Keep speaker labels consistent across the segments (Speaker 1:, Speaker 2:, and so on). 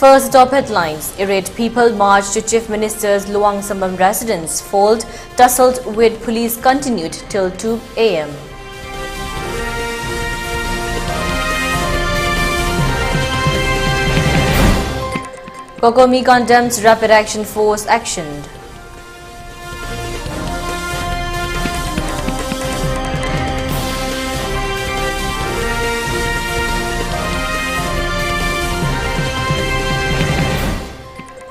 Speaker 1: First top headlines. Irate people march to Chief Minister's Luang Sambam residence. Fold tussled with police continued till 2 a.m. Kokomi condemns rapid action force actioned.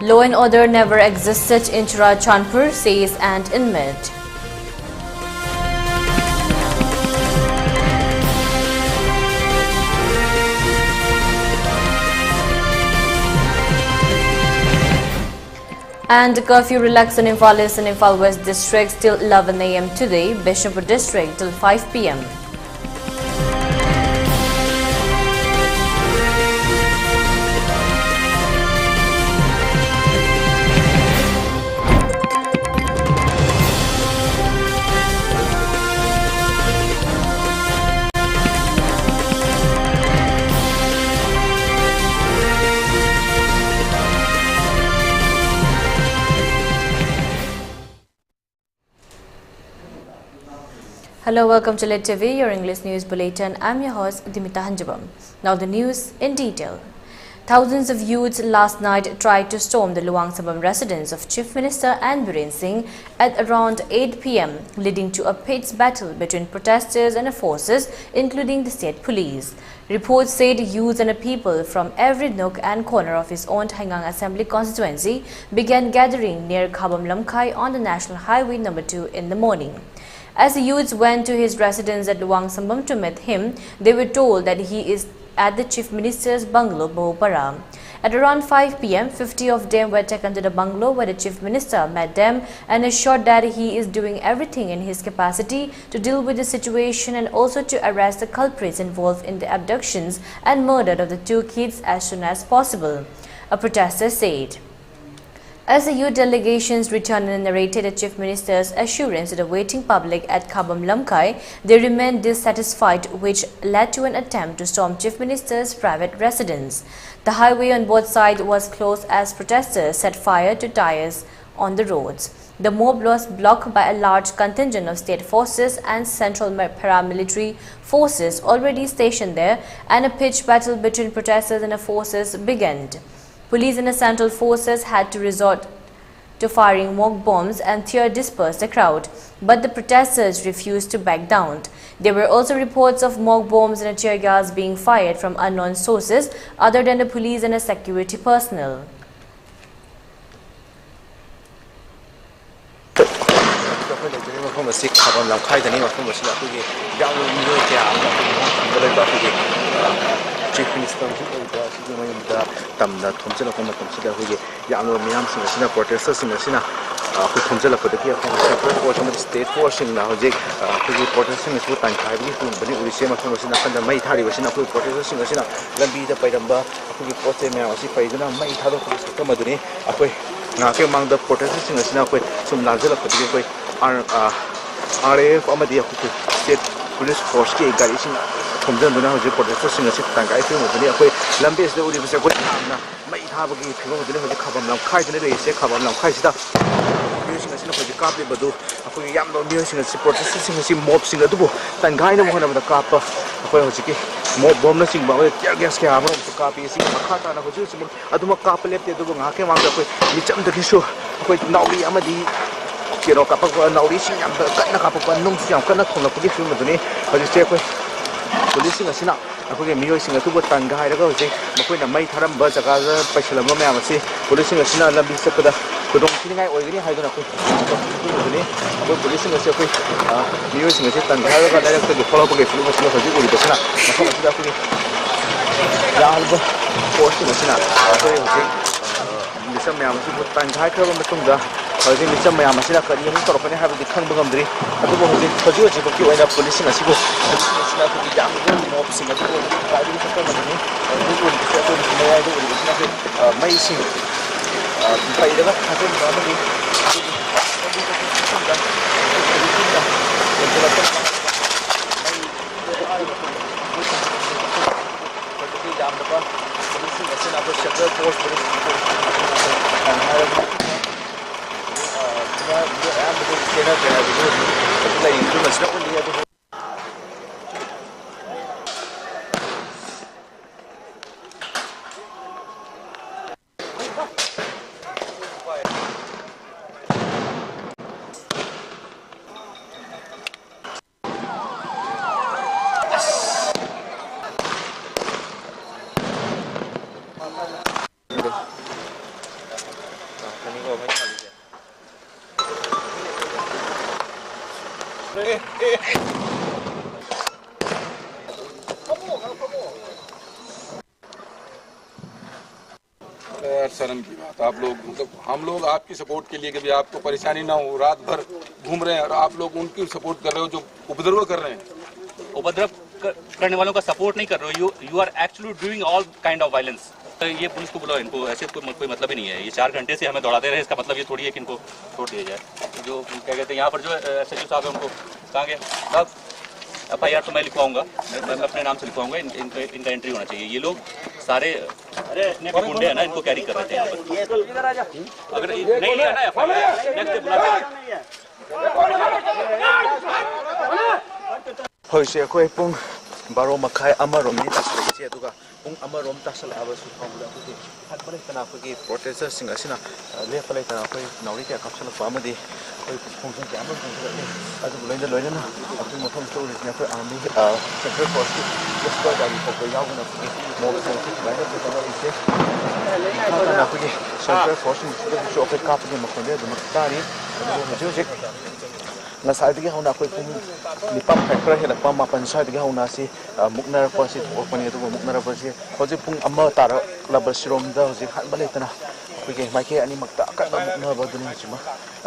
Speaker 1: Law and order never existed in Churachandpur, says an inmate. And curfew relaxed in Imphal East and Imphal West districts till 11 a.m. today, Bishnupur district till 5 p.m. Hello, welcome to ELITETV, your English news bulletin. I'm your host, Deemita. Now the news in detail. Thousands of youths last night tried to storm the Luang Sambam residence of Chief Minister and Biren Singh at around 8 p.m., leading to a pitched battle between protesters and forces, including the state police. Reports said youths and people from every nook and corner of his own Thaingang Assembly constituency began gathering near Khabam Lamkhai on the National Highway No. 2 in the morning. As the youths went to his residence at Luang Sambam to meet him, they were told that he is at the Chief Minister's bungalow, Bahupara. At around 5 p.m., 50 of them were taken to the bungalow where the Chief Minister met them and assured that he is doing everything in his capacity to deal with the situation and also to arrest the culprits involved in the abductions and murder of the two kids as soon as possible, a protester said. As the youth delegations returned and narrated the Chief Minister's assurance to the waiting public at Khabam Lamkhai, they remained dissatisfied, which led to an attempt to storm Chief Minister's private residence. The highway on both sides was closed as protesters set fire to tires on the roads. The mob was blocked by a large contingent of state forces and central paramilitary forces already stationed there, and a pitched battle between protesters and the forces began. Police and the central forces had to resort to firing mock bombs and tear disperse the crowd, but the protesters refused to back down. There were also reports of mock bombs and tear gas being fired from unknown sources other than the police and the security personnel.
Speaker 2: Chief Minister tamna thomjala koma tamsida hoye yamno miyam sing asina protesters sing asina ko thomjala kodaki ko state force na hoje ko protesters sing su tan khai bi tum bani urise ma thong asina kanda mai thari wasina ko protesters sing asina lambi da pairamba ko poste me asi paiduna mai thado ko sakta maduni akoi na ke mang da protesters sing asina ko sum lanjala kodaki ko RAF amadi ko state police force ke gari sing thomjanduna hoje protesters sing asi tan khai film maduni akoi lambi se uri se ko na mai thabagi film maduni hoje khabam lam khai dene re se khabam lam khai sida sing asina hoje kape badu akoi yam no mi sing asi protesters sing asi mob sing adu tan khai na mo na da kapa akoi hoje ki mob bomb na sing ba tear gas ke amro kape sing khata na hoje sing aduma kapa lepte du nga ke mang da akoi mi cham da kisu akoi nauri amadi kiro kapag nauri sing yam da na kapag nung sing kana thona ko film maduni hoje se akoi police nga sina akoi miyoi sing atu bo tan gai raga hoje makoi na mai tharam ba jaga paisala ma ma si police nga sina lambi sakada kodong siningai oigini haidona ko ni akoi police nga se akoi miyoi sing se tan gai raga direct to follow ba ge film ma sina hoje uri basna makoi sida akoi yalba force nga sina akoi hoje misam ma ma si bo tan gai khaba matung da hoje misam ma ma sina kari mu torokani ha bi khang ba ngamdri adu bo hoje hoje hoje ko ki oina police nga si bo sina ko ki jam go mo sing adu bo ka ri sakta ma ni adu bo ki sa ko ni ya do uri sina ko mai sing pai da ka ko ma ma ni sin ako central force bari ang harap am do kena kena do like too much na undi ado
Speaker 3: शर्म की बात आप लोग मतलब हम लोग आपकी support के लिए कभी आपको परेशानी ना हो रात भर घूम रहे हैं और आप लोग उनकी सपोर्ट कर रहे हो जो उपद्रव कर रहे हैं
Speaker 4: उपद्रव करने वालों का सपोर्ट नहीं कर रहे हो you are actually doing all kind of violence ये पुलिस को बुलाओ इनको ऐसे कोई मतलब ही नहीं है ये 4 घंटे से हमें दौड़ाते रहे इसका मतलब ये थोड़ी है कि इनको छोड़ दिया जाए जो क्या कहते हैं यहाँ पर जो SHO साहब है उनको कहाँ गए साहब FIR तो मैं लिखवाऊंगा मैं अपने नाम से लिखवाऊंगा इनका एंट्री होना चाहिए ये लोग सारे इतने भी गुंडे हैं ना इनको कैरी कर रहे थे यहाँ पर अगर नहीं लिया ना FIR नेक्स्ट डे बुलाते
Speaker 2: hoi se koi pung baro makai amarom ni tasle che aduga pung amarom tasal abasu thongla ku hat pare kana ku gi protesters sing asina le pale kana koi nauri ka kapsal ko amadi koi function ke amar function le adu loina na aku mothom to ri na koi army central force ki just ko da ko yaw na ku mo ko ki ba na ko na ise na ku gi central force ni so ko kap ni mo ko de du tari do je na sa dige hona koi pung nipam factor hela pam mapan sa dige hona si muknar pa si opani to muknar pa si hoje pung amma tar labal sirom da hoje khan bale tana koi ge mai ke ani makta ka muknar ba dun chima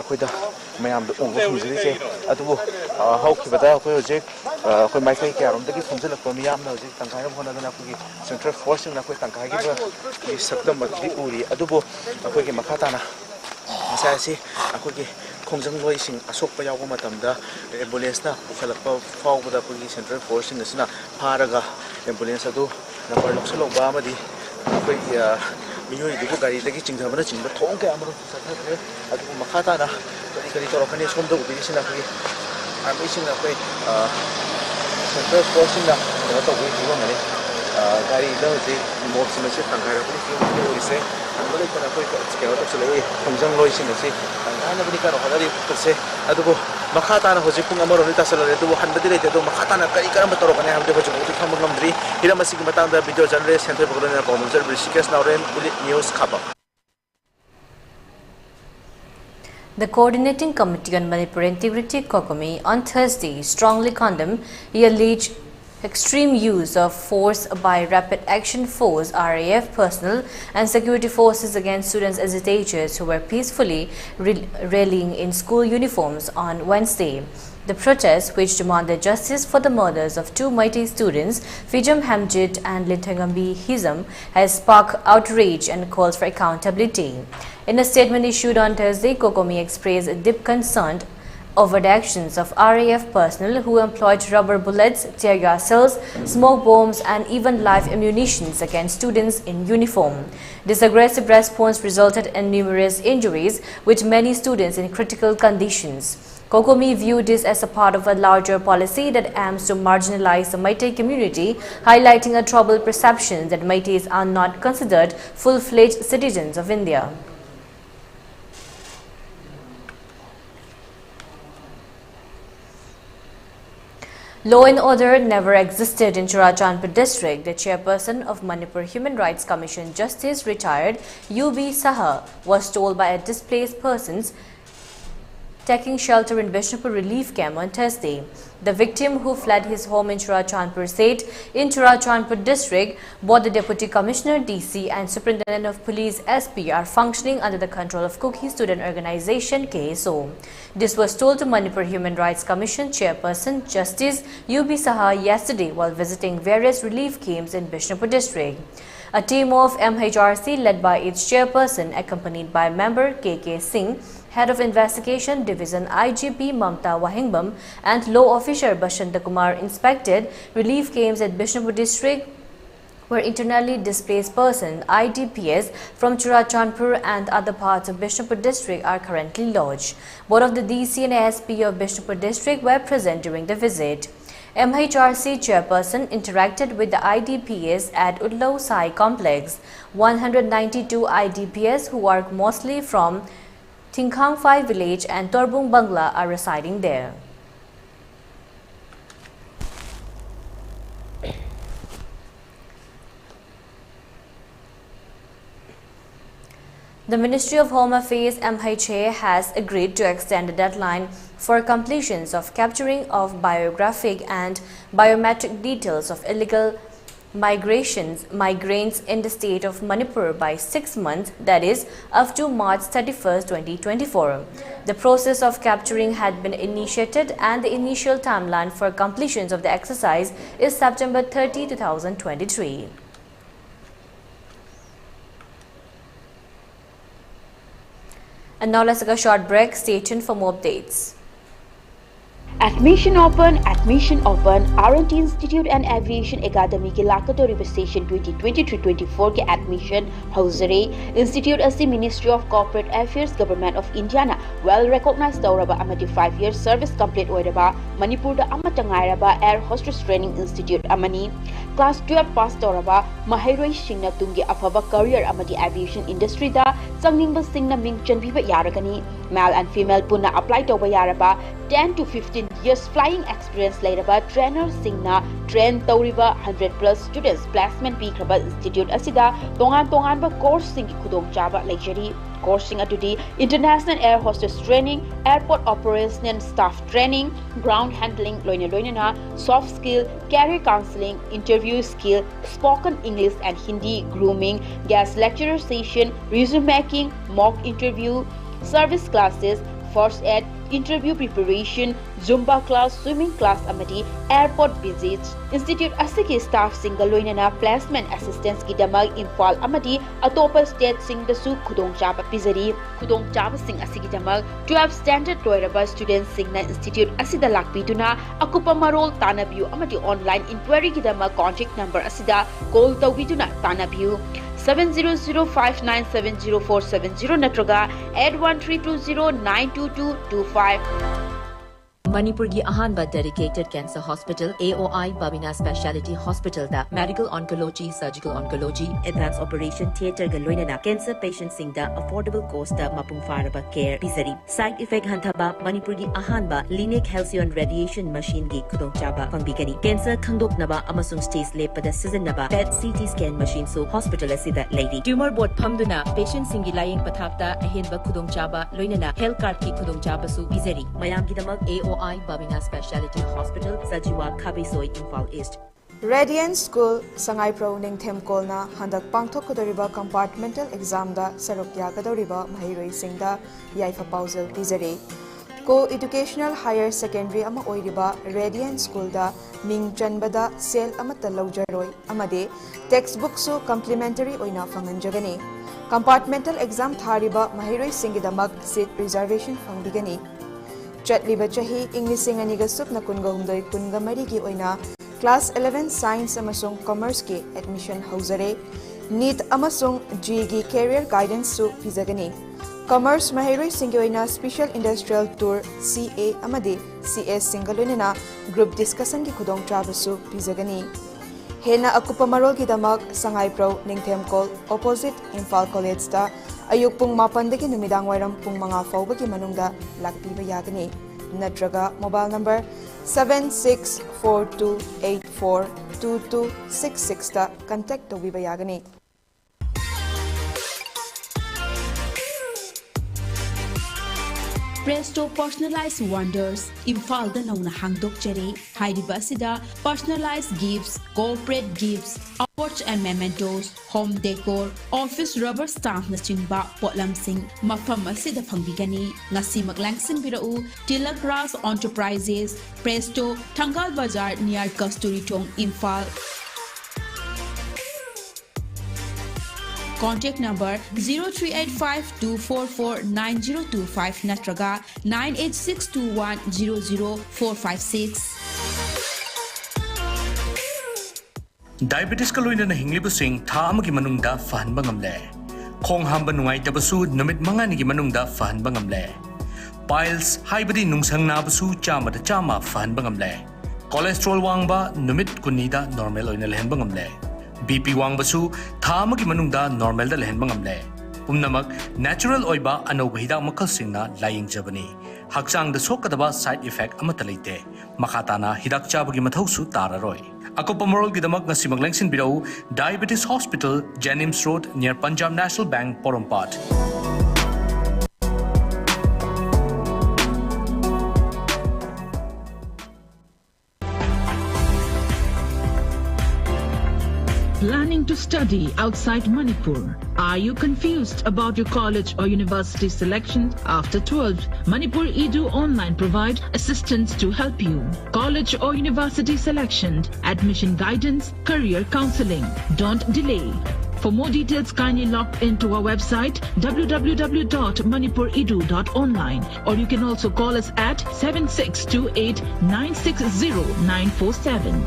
Speaker 2: akoi da mayam do ong fujri se atu hau ki bata koi hoje koi mai kai ke arom da ki fumjil ko miyam na hoje tangkai ram hona da koi central force na koi tangkai gi ki sakdam ma di uri adu bo koi ge makha ta na masa si akoi ge khongjang loi sing asok pa yaw matam da ambulance na pukhalak pa faw da pagi central force sing asina pharaga ambulance adu number lok selo ba amadi apoi miyoi du gari lagi chingha bana chingba thong ke amro sakha adu makha ta na kari to rakani som da ubi sina pagi army sing na koi central force sing na da to wi du mane gari da je mo sima se tangkai ra puli ki ise bale kana koi ka scale to chale khongjang loi sing ase ana bani ka hodari se adu makha ta na hoji pung amaro ni ta sala du han badi le du makha ta na kari karam to rokane ham de hoji uti kham ngam dri hiram asig matang da video journalist center program na commercial brishikes nauren news khaba.
Speaker 1: The Coordinating Committee on Manipur Integrity COCOMI on Thursday strongly condemned the alleged extreme use of force by Rapid Action Force RAF personnel and security forces against students agitators who were peacefully rallying in school uniforms on Wednesday. The protest, which demanded justice for the murders of 2 mighty students, Fijam Hamjit and Lintangambi Hizam, has sparked outrage and calls for accountability. In a statement issued on Thursday, COCOMI expressed deep concern over the actions of RAF personnel who employed rubber bullets, tear gas cells, smoke bombs and even live ammunition against students in uniform. This aggressive response resulted in numerous injuries, with many students in critical conditions. COCOMI viewed this as a part of a larger policy that aims to marginalize the Meitei community, highlighting a troubled perception that Meiteis are not considered full-fledged citizens of India. Law and order never existed in Churachandpur district. The chairperson of Manipur Human Rights Commission Justice retired UB Saha was told by a displaced persons taking shelter in Bishnupur relief camp on Thursday. The victim, who fled his home in Churachandpur State in Churachandpur district, both the Deputy Commissioner DC and Superintendent of Police SP are functioning under the control of Kuki Student Organization KSO. This was told to Manipur Human Rights Commission Chairperson Justice UB Saha yesterday while visiting various relief camps in Bishnupur district. A team of MHRC led by its chairperson, accompanied by member KK Singh, Head of Investigation Division IGP Mamta Wahingbam and Law Officer Bashanta Kumar inspected relief camps at Bishnupur district where internally displaced persons (IDPs) from Churachandpur and other parts of Bishnupur district are currently lodged. Both of the DC and ASP of Bishnupur district were present during the visit. MHRC chairperson interacted with the IDPs at Udlau Sai complex. 192 IDPs who are mostly from Tingkhangphai village and Torbung Bangla are residing there. The Ministry of Home Affairs (MHA) has agreed to extend the deadline for completions of capturing of biographic and biometric details of illegal migrants in the state of Manipur by 6 months, that is, up to March 31, 2024. The process of capturing had been initiated and the initial timeline for completions of the exercise is September 30, 2023. And now let's take a short break. Stay tuned for more updates.
Speaker 5: Admission open, R&T Institute and Aviation Academy ki lakatori session 2023-24 ke admission hausare. Institute asi Ministry of Corporate Affairs Government of India na well recognized tauraba amati 5 years service complete oiraba Manipur da amata ngairaba Air Hostess Training Institute amani. Class 12 pass tauraba mahairoi singna tungi afaba career amati aviation industry da changningba singna ming chanbiba yaragani. Male and female punna apply tauba yaraba 10 to 15 years flying experience lairaba trainer singna train tauriba 100+ students placement pikraba institute asida tongan ba course singi khudong chaba lecture course sing atudi international air hostess training, airport operational staff training, ground handling loina soft skill, career counseling, interview skill, spoken English and Hindi, grooming, guest lecturer session, resume making, mock interview, service classes, first aid, interview preparation, Zumba class, swimming class amati airport visits. Institute asiki staff single loinana placement assistance ki damag Imphal amati atopa state sing da su khudong chaba pizari. Khudong chaba sing asiki damag 12 standard loiraba students singna institute asida lakpiduna akupa marol tanabiu amati online inquiry ki damag contact number asida call tawbiduna tanabiu 7005970470 natraga 8132092225.
Speaker 6: Manipur gi ahanba dedicated cancer hospital AOI Babina Speciality Hospital da medical oncology, surgical oncology, advanced operation theater ga loinana cancer patients sing da affordable cost da mapung faraba care pisari. Side effect hantaba Manipur gi ahanba Lineage Halcyon radiation machine gi khudong chaba pangbigani. Cancer khangdoknaba amasung stage lepada sizinaba PET CT scan machine so hospital asida lady. Tumor board phamduna patient sing gi laying pathapta ahenba khudong chaba loinana health card ki khudong chaba su pisari. Mayam gi damak AOI Babina Speciality Hospital, Sajiwa Khabisoi, Imphal East.
Speaker 7: Radiant School Sangai Pro Ningthem Kolna Handak Pangthok Kodoriba Compartmental Exam da Sarokya Kadoriba Mahiroi Singda Yaifa Pausel Pizare. Co-educational higher secondary ama oiriba Radiant School da Ming Chanbada Sel amata Laujaroi amade textbook so complimentary oina fanganjagani. Compartmental exam thariba Mahiroi Singidamak seat reservation fangbigani. Chatliba chahi English aniga supna kunga humdoi kunga mari ki oina class 11 science amasung commerce ki admission hausare. NEET amasung GE career guidance su pizagani. Commerce mahiroi singi oina special industrial tour CA amadi CS singalunina group discussion ki khudong trabasu pizagani. Hena akupa marol ki damak Sangai Pro Ningthem Kol opposite Imphal College da ayuk pung mapandagi numidang wairam pung mga faubagi manungda lakpiba yagani. Natraga mobile number 7642842266 da contact tobiba yagani.
Speaker 5: Presto Personalized Wonders Imphal da nauna hangdok jare hairiba asida personalized gifts, corporate gifts, awards and mementos, home decor, office rubber stamp na chingba potlam sing mafam asida phangbigani. Ngasi maglangsing birau Tilak Ras Enterprises, Presto, Thangal Bazar near Kasturi Tong, Imphal. Contact number 0385-244-9025 natraga 98621-00456.
Speaker 8: Diabetes ka loina na hinglibusing tha amagi manungda fahanba ngamle. Khong hamba nungai tabasu numit mangani gi manungda fahanba ngamle. Piles haibadi nungsang nabasu chama da chama fahanba ngamle. Cholesterol wangba numit kunida normal oina lehenba ngamle. BP wangbasu tha amagi manungda normal da lehenba ngamle. Pumnamak natural oiba anoba hidak makalsingna laying jabani. Haksang da sokadaba side effect amata leite. Makatana hidak chabagi mathausu tararoi. Akopa moral gidamak ngasi maglengsin birau Diabetes Hospital, Jennings Road near Punjab National Bank, Porompat.
Speaker 9: Planning to study outside Manipur? Are you confused about your college or university selection? After 12, Manipur Edu Online provide assistance to help you. College or university selection, admission guidance, career counseling. Don't delay. For more details, kindly log into our website www.manipuredu.online, or you can also call us at 7628 960 947.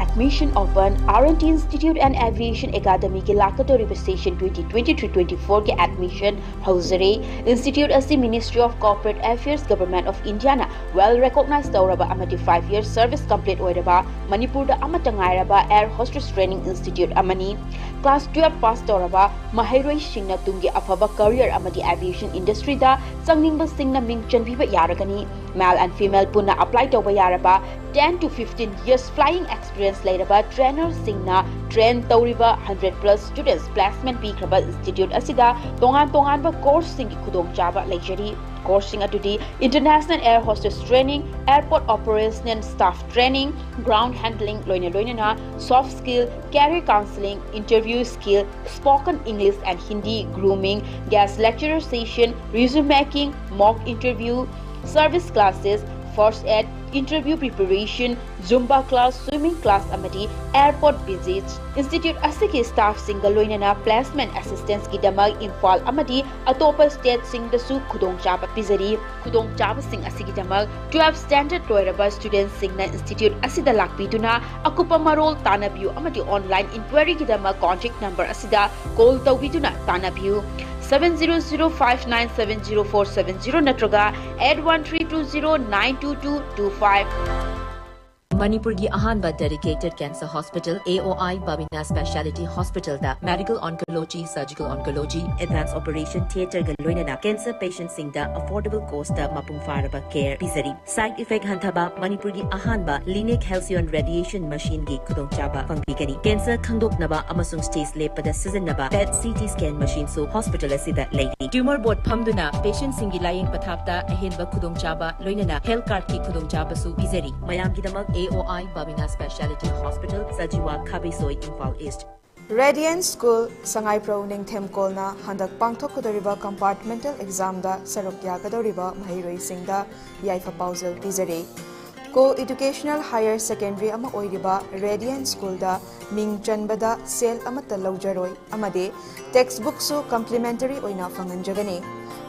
Speaker 5: Admission open RNT Institute and Aviation Academy के लाकतोरी session 2023-24 के admission hausare Institute asi Ministry of Corporate Affairs Government of India na well recognized tawraba amati 5 years service complete oiraba Manipur da amata ngairaba Air Hostess Training Institute amani class 12 pass tawraba mahairoi singna tungi afaba career amati aviation industry da changningba singna ming chanbiba yaragani male and female punna apply tawba yaraba 10 to 15 years flying experience lairaba trainer singna train tawriba 100+ students placement pikraba institute asida tongan ba course sing khudong chaba leijari course sing atudi international air hostess training, airport operation and staff training, ground handling loina soft skill, career counseling, interview skill, spoken English and Hindi, grooming, guest lecturer session, resume making, mock interview, service classes, first aid, interview preparation, Zumba class, swimming class amati airport visits. Institute asiki staff single loinana placement assistance ki damag Imphal amati atopa state sing dasu khudong chaba pizari khudong chaba sing asiki damag 12 standard loiraba students singna institute asida lakpiduna akupa marol tanabiu amati online inquiry ki damag contact number asida call tawbiduna tanabiu 7005970470 natraga 8132092225.
Speaker 6: Manipur gi ahanba dedicated cancer hospital AOI Babina Speciality Hospital da medical oncology, surgical oncology, advanced operation theater ga loinana cancer patients sing da affordable cost da mapung faraba care pizari side effect hantaba Manipur gi ahanba Lineage Halcyon radiation machine gi khudong chaba pangbigani cancer khangdoknaba amasung stage lepada seasonaba PET CT scan machine so hospital asida lady tumor board phamduna patient sing gi laying pathapta ahenba khudong chaba loinana health card ki khudong chaba su pizari mayam gi damak AOI Babina Speciality Hospital, Sajiwa Khabisoi, Imphal East.
Speaker 7: Radiant School Sangai Pro Ning Themkol na handak pangthok kodoriba compartmental exam da sarok yagadoriba mahiroi singda yaifa pausel pizare. Co-educational higher secondary ama oiriba Radiant School da ming chanbada sel amata laujaroi amade textbook su complimentary oina fanganjagani.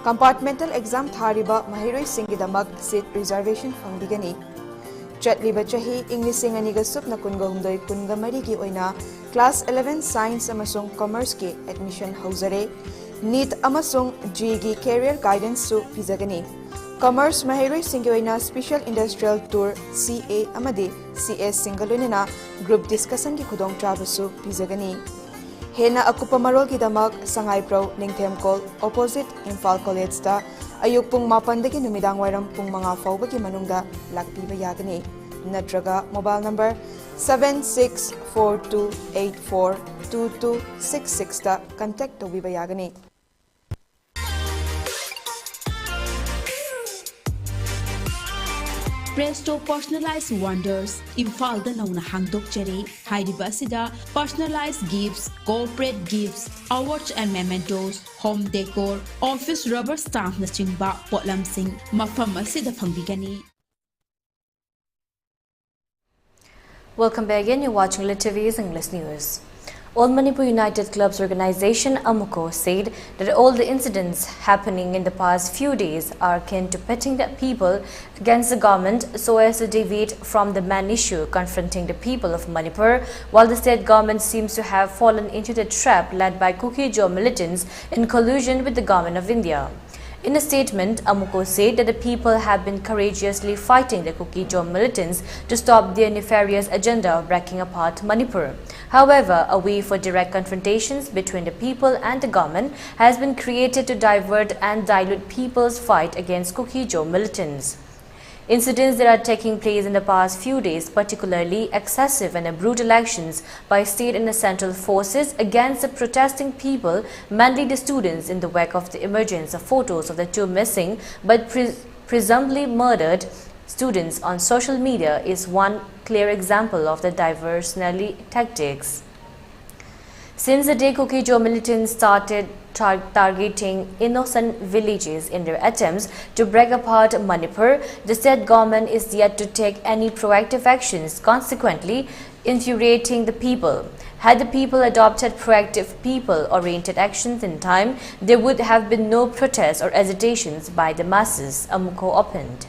Speaker 7: Compartmental exam thariba mahiroi singidamak seat reservation fangbigani. Chatliba chahi English aniga supna kunga humdoi kunga mari ki oina class 11 science amasung commerce ki admission hausare NEET amasung GE career guidance su pizagani commerce mahiroi singi oina special industrial tour CA amade CS singalunina group discussion ki khudong trabasu pizagani hena akupa marol ki damak Sangai Pro Ningthemkol opposite Imphal College da ayuk pung mapandagi numidang wairam pung mga fauba ki manungda lakpiba yagani natraga mobile number 7642842266 da contact tobiba yagani.
Speaker 10: Presto Personalized Wonders Imphal da nauna hangdok jare hairiba asida personalized gifts, corporate gifts, awards and mementos, home decor, office rubber stamp na chingba potlam sing mafam asida phangbigani.
Speaker 1: Welcome back again. You're watching ELITETV's English News. All Manipur United Clubs organization AMUCO said that all the incidents happening in the past few days are akin to pitting the people against the government so as to deviate from the main issue confronting the people of Manipur, while the state government seems to have fallen into the trap led by Kuki-Jo militants in collusion with the government of India. In a statement, AMUCO said that the people have been courageously fighting the Kuki-Jo militants to stop their nefarious agenda of breaking apart Manipur. However, a way for direct confrontations between the people and the government has been created to divert and dilute people's fight against Kuki-Jo militants. Incidents that are taking place in the past few days, particularly excessive and brutal actions by state and central forces against the protesting people, mainly the students, in the wake of the emergence of photos of the two missing but presumably murdered students on social media, is one clear example of the diversionary tactics. Since the day Kuki-Jo militants started targeting innocent villages in their attempts to break apart Manipur, the state government is yet to take any proactive actions, consequently infuriating the people. Had the people adopted proactive people-oriented actions in time, there would have been no protests or hesitations by the masses, AMUCO opened.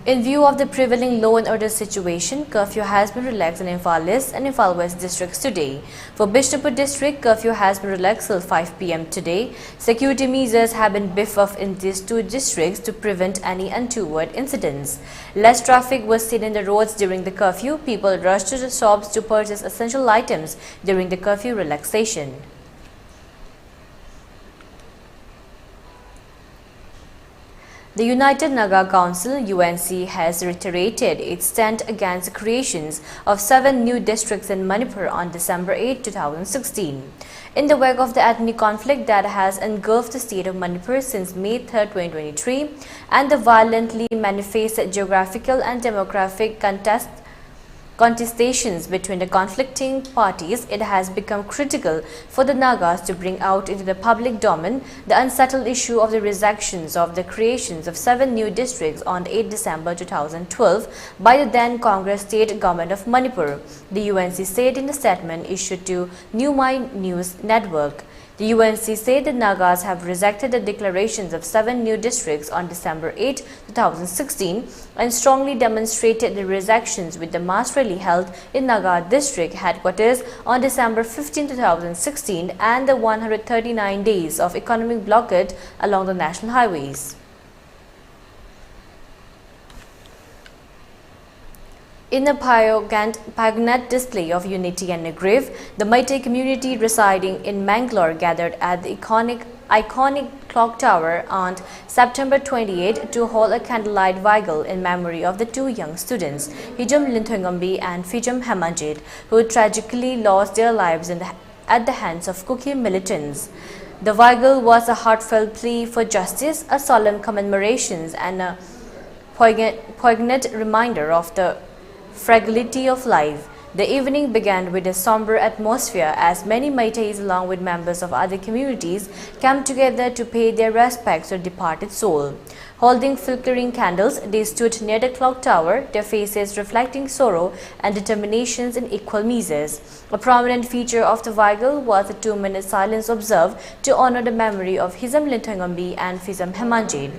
Speaker 1: In view of the prevailing law and order situation, curfew has been relaxed in Imphal East and Imphal West districts today. For Bishnupur district, curfew has been relaxed till 5 p.m. today. Security measures have been beefed up in these two districts to prevent any untoward incidents. Less traffic was seen in the roads during the curfew. People rushed to the shops to purchase essential items during the curfew relaxation. The United Naga Council (UNC) has reiterated its stand against the creations of 7 new districts in Manipur on December 8, 2016. In the wake of the ethnic conflict that has engulfed the state of Manipur since May 3, 2023, and the violently manifested geographical and demographic contestations between the conflicting parties, it has become critical for the Nagas to bring out into the public domain the unsettled issue of the resections of the creations of 7 new districts on 8 December 2012 by the then Congress state government of Manipur, the UNC said in a statement issued to New Mind News Network. The UNC said the Nagas have rejected the declarations of 7 new districts on December 8, 2016 and strongly demonstrated the rejections with the mass rally held in Naga district headquarters on December 15, 2016 and the 139 days of economic blockade along the national highways. In a poignant display of unity and grief, the Meitei community residing in Mangalore gathered at the iconic clock tower on September 28 to hold a candlelight vigil in memory of the 2 young students, Hijam Linthongambi and Fijam Hemanjit, who tragically lost their lives at the hands of Kuki militants. The vigil was a heartfelt plea for justice, a solemn commemoration, and a poignant reminder of the fragility of life. The evening began with a somber atmosphere as many Meiteis along with members of other communities came together to pay their respects to the departed soul. Holding flickering candles, they stood near the clock tower, their faces reflecting sorrow and determinations in equal measures. A prominent feature of the vigil was a 2-minute silence observed to honor the memory of Hizam Linthongambi and Fizam Hemanjit.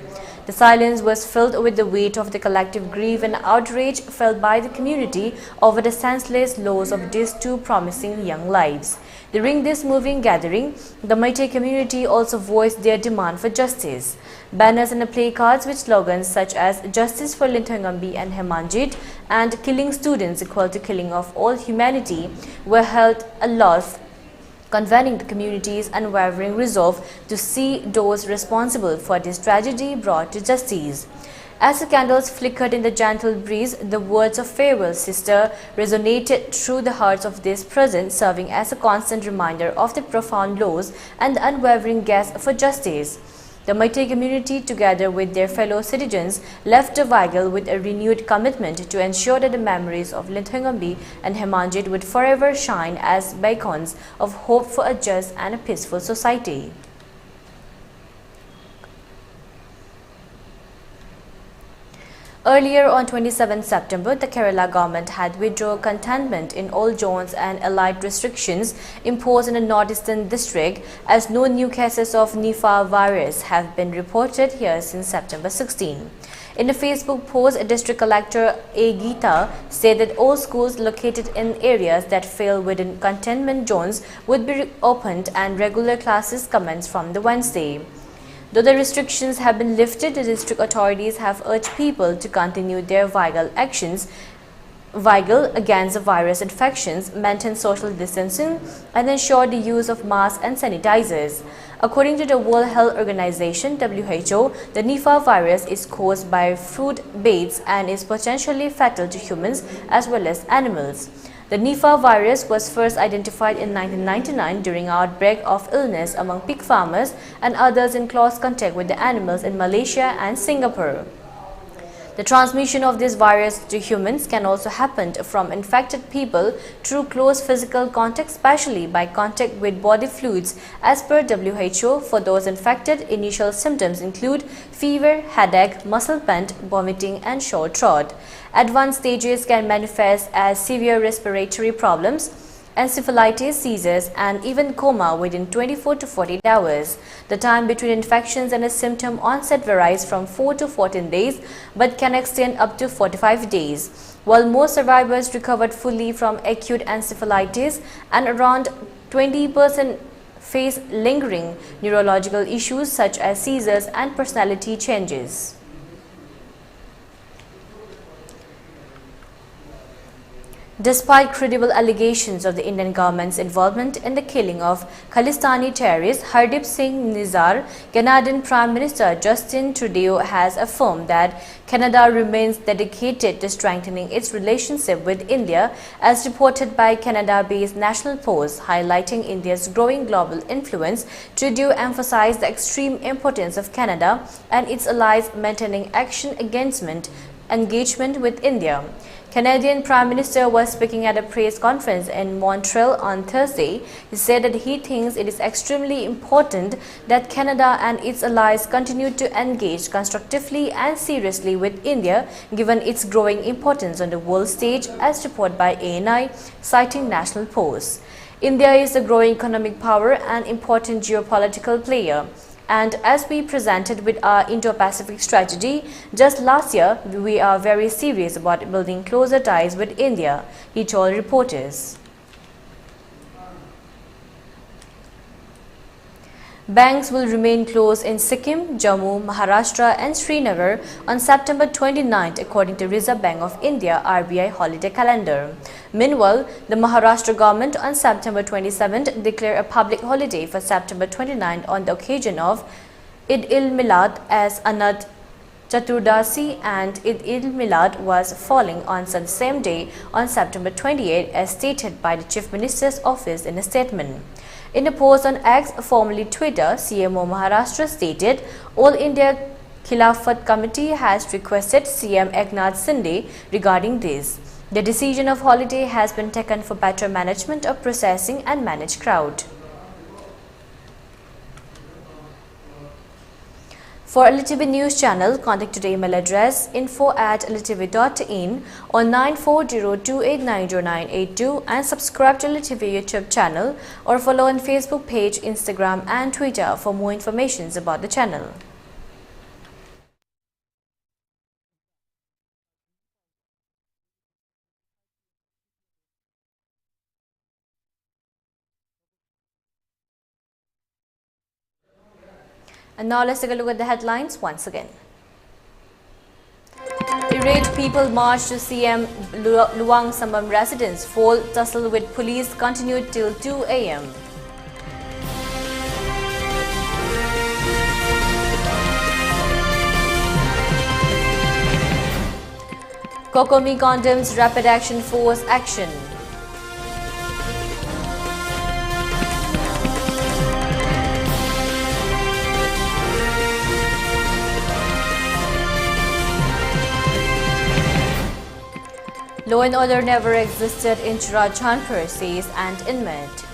Speaker 1: The silence was filled with the weight of the collective grief and outrage felt by the community over the senseless loss of these 2 promising young lives. During this moving gathering, the Meitei community also voiced their demand for justice. Banners and placards with slogans such as "Justice for Linthongambi and Hemanjit" and "Killing students equal to killing of all humanity" were held aloft, conveying the community's unwavering resolve to see those responsible for this tragedy brought to justice. As the candles flickered in the gentle breeze, the words of farewell, sister, resonated through the hearts of those present, serving as a constant reminder of the profound loss and the unwavering quest for justice. The Meitei community, together with their fellow citizens, left the vigil with a renewed commitment to ensure that the memories of Linthongambi and Hemanjit would forever shine as beacons of hope for a just and a peaceful society. Earlier on 27 September, the Kerala government had withdrawn containment in all zones and allied restrictions imposed in the northeastern district as no new cases of Nipah virus have been reported here since September 16. In a Facebook post, District Collector A. Geeta said that all schools located in areas that fell within containment zones would be opened and regular classes commence from the Wednesday. Though the restrictions have been lifted, the district authorities have urged people to continue their vital actions against the virus infections, maintain social distancing, and ensure the use of masks and sanitizers. According to the World Health Organization (WHO), the Nipah virus is caused by fruit baits and is potentially fatal to humans as well as animals. The Nipah virus was first identified in 1999 during an outbreak of illness among pig farmers and others in close contact with the animals in Malaysia and Singapore. The transmission of this virus to humans can also happen from infected people through close physical contact, especially by contact with body fluids. As per WHO, for those infected, initial symptoms include fever, headache, muscle pain, vomiting, and sore throat. Advanced stages can manifest as severe respiratory problems, encephalitis, seizures, and even coma within 24 to 48 hours. The time between infections and a symptom onset varies from 4 to 14 days but can extend up to 45 days. While most survivors recovered fully from acute encephalitis and around 20% face lingering neurological issues such as seizures and personality changes. Despite credible allegations of the Indian government's involvement in the killing of Khalistani terrorist Hardeep Singh Nizar, Canadian Prime Minister Justin Trudeau has affirmed that Canada remains dedicated to strengthening its relationship with India, as reported by Canada-based National Post, highlighting India's growing global influence. Trudeau emphasized the extreme importance of Canada and its allies maintaining engagement with India. Canadian Prime Minister was speaking at a press conference in Montreal on Thursday. He said that he thinks it is extremely important that Canada and its allies continue to engage constructively and seriously with India, given its growing importance on the world stage, as reported by ANI, citing National Post. India is a growing economic power and important geopolitical player. And as we presented with our Indo-Pacific strategy just last year, we are very serious about building closer ties with India, he told reporters. Banks will remain closed in Sikkim, Jammu, Maharashtra and Srinagar on September 29th, according to Reserve Bank of India (RBI) holiday calendar. Meanwhile, the Maharashtra government on September 27th declared a public holiday for September 29th on the occasion of Eid-il-Milad, as Anat Chaturdasi and Eid-il-Milad was falling on the same day on September 28, as stated by the Chief Minister's office in a statement. In a post on X, formerly Twitter, CMO Maharashtra stated, All India Khilafat Committee has requested CM Eknath Shinde regarding this. The decision of holiday has been taken for better management of processing and managed crowd. For ELITETV News Channel, contact today's email address info@elitetv.in or 9402890982 and subscribe to ELITETV YouTube channel or follow on Facebook page, Instagram and Twitter for more information about the channel. And now let's take a look at the headlines once again. Irate people marched to CM Luang Sambam residence. Fall tussle with police continued till 2 a.m. Kokomi condemns Rapid Action Force action. Law and order never existed in Churachandpur, says an inmate.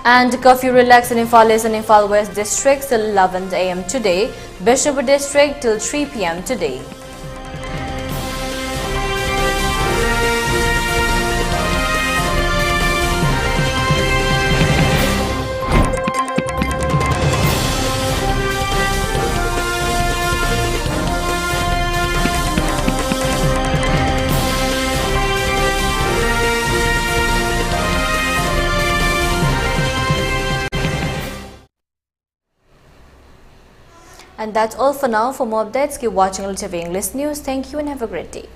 Speaker 1: And curfew relaxed in Imphal East and Imphal West districts till 11 a.m. today, Bishnupur district till 3 p.m. today. And that's all for now. For more updates, keep watching ELITETV English News. Thank you and have a great day.